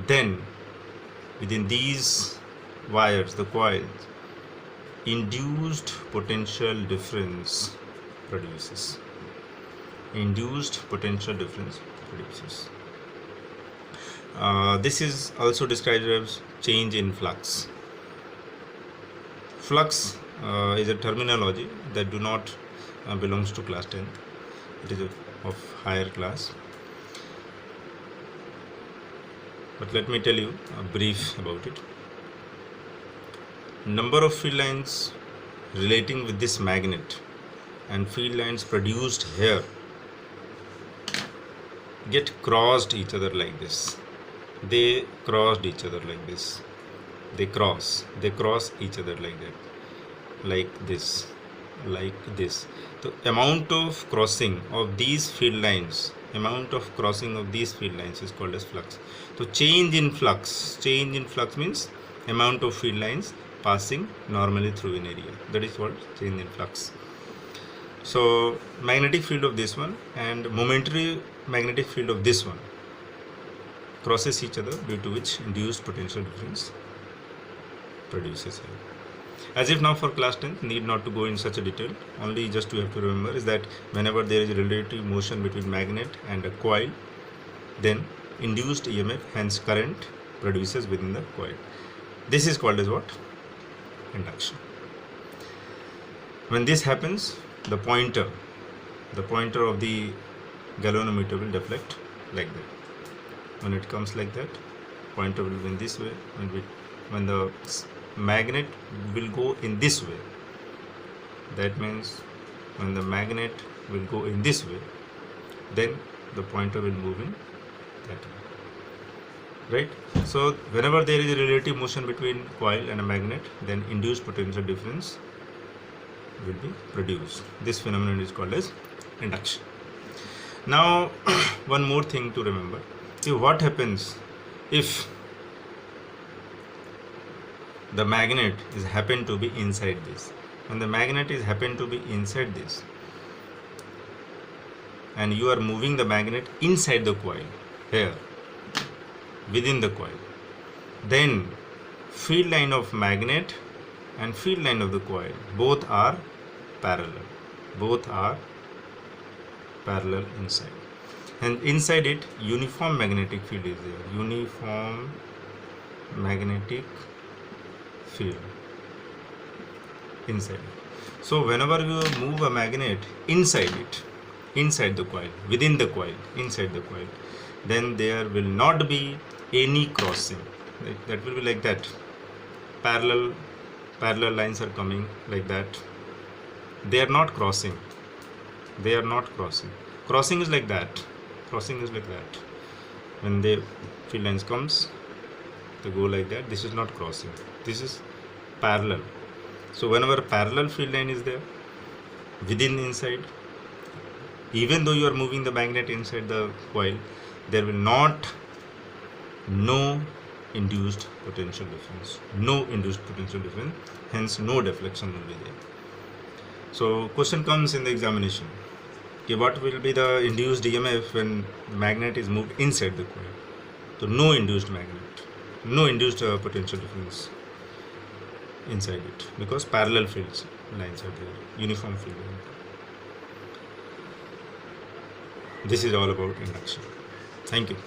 then within these wires, the coils, induced potential difference produces. Induced potential difference produces. This is also described as change in flux. Flux is a terminology that do not belongs to class 10th. It is of higher class. But let me tell you a brief about it. Number of field lines relating with this magnet and field lines produced here get crossed each other like this. They crossed each other like this. They cross each other like that, like this. The amount of crossing of these field lines, is called as flux. So change in flux means amount of field lines passing normally through an area. That is what change in flux. So magnetic field of this one and momentary magnetic field of this one crosses each other, due to which induced potential difference produces here. As if now for class 10, need not to go in such a detail. Only just you have to remember is that whenever there is a relative motion between magnet and a coil, then induced EMF, hence current, produces within the coil. This is called as what? Induction. When this happens, the pointer of the galvanometer will deflect like that. When it comes like that, pointer will be in this way. When the magnet will go in this way, that means when the magnet will go in this way, then the pointer will move in that way, right? So whenever there is a relative motion between coil and a magnet, then induced potential difference will be produced. This phenomenon is called as induction. Now one more thing to remember. See what happens if the magnet is happen to be inside this. When the magnet is happen to be inside this and you are moving the magnet inside the coil, here within the coil, then field line of magnet and field line of the coil both are parallel inside, and inside it uniform magnetic field is there, uniform magnetic field inside it. So whenever you move a magnet inside the coil, within the coil, inside the coil, then there will not be any crossing. That will be like that. Parallel lines are coming like that. They are not crossing. Crossing is like that. When the field lines comes, they go like that. This is not crossing. This is parallel. So whenever parallel field line is there within inside, even though you are moving the magnet inside the coil, there will no induced potential difference, hence no deflection will be there. So question comes in the examination, okay, what will be the induced EMF when magnet is moved inside the coil? So no induced potential difference inside it, because parallel fields lines are there, uniform field line. This is all about induction. Thank you.